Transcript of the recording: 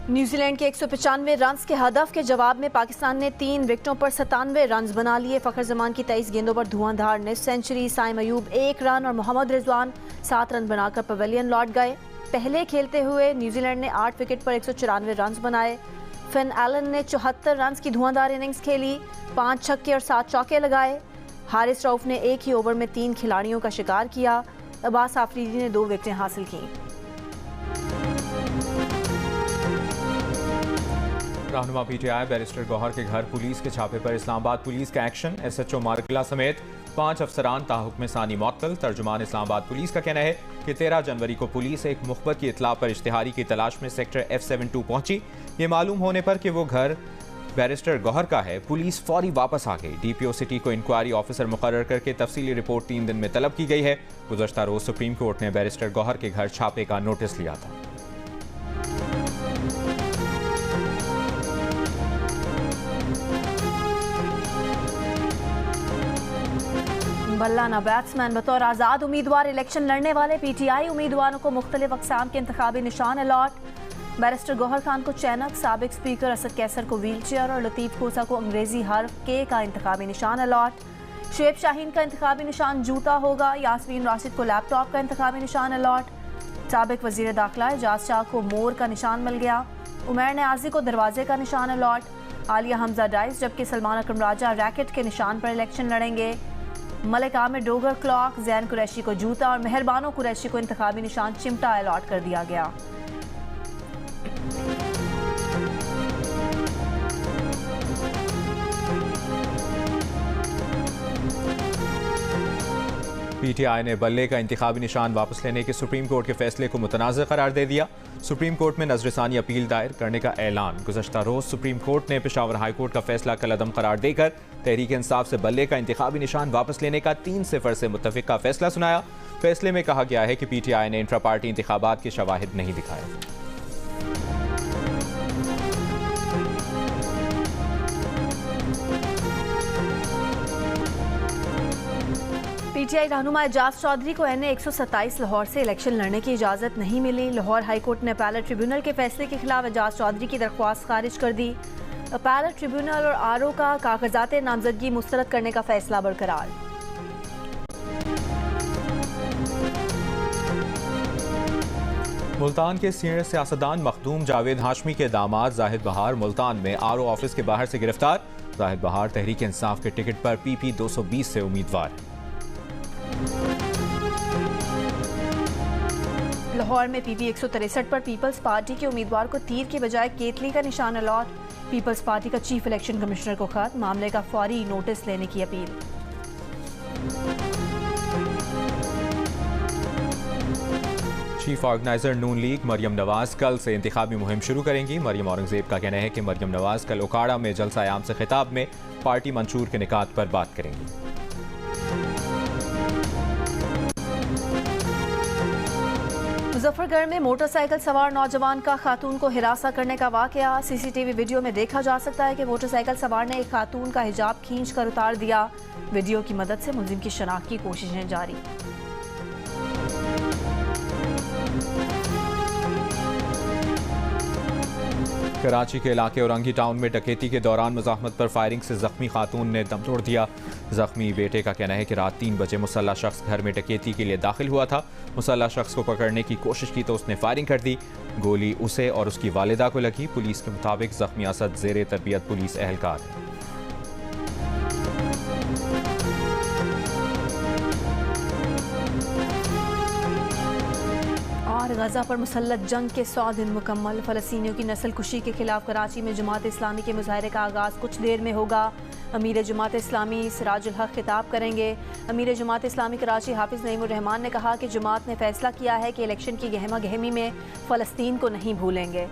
New Zealand के 195 run के हदफ के जवाब में पाकिस्तान ने 3 विकेटों पर 97 रन बना लिए। फ़खर जमान की 23 गेंदों पर धुआंधार निस्फ सेंचुरी, साइम अयूब 1 रन और मोहम्मद रिजवान 7 रन बनाकर पवेलियन लौट गए। पहले खेलते हुए न्यूजीलैंड ने 8 विकेट पर 194 रन बनाए। फिन एलन ने 74 रन की धुआंधार इनिंग्स खेली, 5 छक्के और 7 चौके लगाए। हारिस रऊफ ने एक ही ओवर में 3 खिलाड़ियों का शिकार किया। अब्बास आफरीदी ने 2 विकेटें हासिल की। रहनुमा पीटीआई बैरिस्टर गौहर के घर पुलिस के छापे पर इस्लामाबाद पुलिस का एक्शन। SHO मार्गला समेत 5 अफसरान ताहुक्म सानी मुअत्तल। तर्जुमान इस्लामाबाद पुलिस का कहना है कि 13 जनवरी को पुलिस एक मुखबर की इतला पर इश्तिहारी की तलाश में सेक्टर F72 पहुंची। ये मालूम होने पर कि वो घर बैरिस्टर गौहर का है, पुलिस फौरी वापस आ गई। DPO सिटी को इंक्वायरी ऑफिसर मुकर्रर करके तफसीली रिपोर्ट 3 दिन में तलब की गई है। गुज़श्ता रोज सुप्रीम कोर्ट ने बैरिस्टर गौहर के घर छापे का नोटिस लिया था। मल्लाना बैट्समैन बतौर आज़ाद उम्मीदवार इलेक्शन लड़ने वाले PTI उम्मीदवारों को मुख्तलिफ अक़साम के इंतखाबी निशान अलॉट। बैरिस्टर गौहर खान को चैनक, साबिक स्पीकर असद कैसर को व्हील चेयर और लतीफ़ खोसा को अंग्रेजी हर्फ K का इंतखाबी निशान अलॉट। शुएब शाहीन का इंतखाबी निशान जूता होगा। यास्मीन राशिद को लैपटॉप का इंतखाबी निशान अलॉट। साबिक वज़ीर दाखिला एजाज शाह को मोर का निशान मिल गया। उमैर न्याज़ी को दरवाजे का निशान अलॉट। आलिया हमजा डाइस, जबकि सलमान अकरम राजा रैकेट के निशान पर इलेक्शन लड़ेंगे। मलिक आमिर डोगर क्लॉक, जैन कुरैशी को जूता और मेहरबानो कुरैशी को इंतखाबी निशान चिमटा अलॉट कर दिया गया। PTI ने बल्ले का इंतखाबी निशान वापस लेने के सुप्रीम कोर्ट के फैसले को मुतनाज़ करार दे दिया। सुप्रीम कोर्ट में नजरसानी अपील दायर करने का ऐलान। गुज़श्ता रोज सुप्रीम कोर्ट ने पेशावर हाई कोर्ट का फैसला कलअदम करार देकर तहरीक इंसाफ से बल्ले का इंतखाबी निशान वापस लेने का 3-0 से मुत्तफिक का फैसला सुनाया। फैसले में कहा गया है कि PTI ने इंट्रा पार्टी इंतखाबात के शवाहिद नहीं दिखाए। PTI रहनुमा एजाज चौधरी को NA 127 लाहौर से इलेक्शन लड़ने की इजाज़त नहीं मिली। लाहौर हाई कोर्ट ने अपैलेट ट्रिब्यूनल के फैसले के खिलाफ एजाज चौधरी की दरख्वास्त खारिज कर दी। अपैलेट ट्रिब्यूनल और RO का कागजात नामजदगी मुस्तरद करने का फैसला बरकरार। मुल्तान के सीनियर सियासतदान मखदूम जावेद हाशमी के दामाद जाहिद बहार मुल्तान में RO ऑफिस के बाहर से गिरफ्तार। जाहिद बहार तहरीक इंसाफ के टिकट पर PP 220 से उम्मीदवार है। लाहौर में PP 163 पर पीपल्स पार्टी के उम्मीदवार को तीर के बजाय केतली का निशान अलॉट। पीपल्स पार्टी का चीफ इलेक्शन कमिश्नर को खत, मामले का फौरी नोटिस लेने की अपील। चीफ ऑर्गेनाइजर नून लीग मरियम नवाज कल से इंतखाबी मुहिम शुरू करेंगी। मरियम औरंगजेब का कहना है कि मरियम नवाज कल उकाड़ा में जलसा आयाम से खिताब में पार्टी मंशूर के निकात पर बात करेंगी। मुजफ्फरगढ़ में मोटरसाइकिल सवार नौजवान का खातून को हिरासा करने का वाकया। CCTV वीडियो में देखा जा सकता है कि मोटरसाइकिल सवार ने एक खातून का हिजाब खींचकर उतार दिया। वीडियो की मदद से मुलजिम की शनाख्त की कोशिशें जारी। कराची के इलाके औरंगी टाउन में डकैती के दौरान मुज़ाहमत पर फायरिंग से जख्मी खातून ने दम तोड़ दिया। जख्मी बेटे का कहना है कि रात 3 बजे मुसल्ला शख्स घर में डकैती के लिए दाखिल हुआ था। मुसल्ला शख्स को पकड़ने की कोशिश की तो उसने फायरिंग कर दी। गोली उसे और उसकी वालिदा को लगी। पुलिस के मुताबिक जख्मी असद ज़ेरे तरबियत पुलिस एहलकार है। और गजा पर मुसल्लत जंग के 100 दिन मुकम्मल। फ़लस्तीनियों की नस्ल कुशी के खिलाफ कराची में जमात इस्लामी के मुजाहरे का आगाज़ कुछ देर में होगा। अमीर जमात इस्लामी सिराजुल हक खिताब करेंगे। अमीर जमात इस्लामी कराची हाफिज़ नईमुर रहमान ने कहा कि जमात ने फैसला किया है कि इलेक्शन की गहमा गहमी में फ़लस्तीन को नहीं भूलेंगे।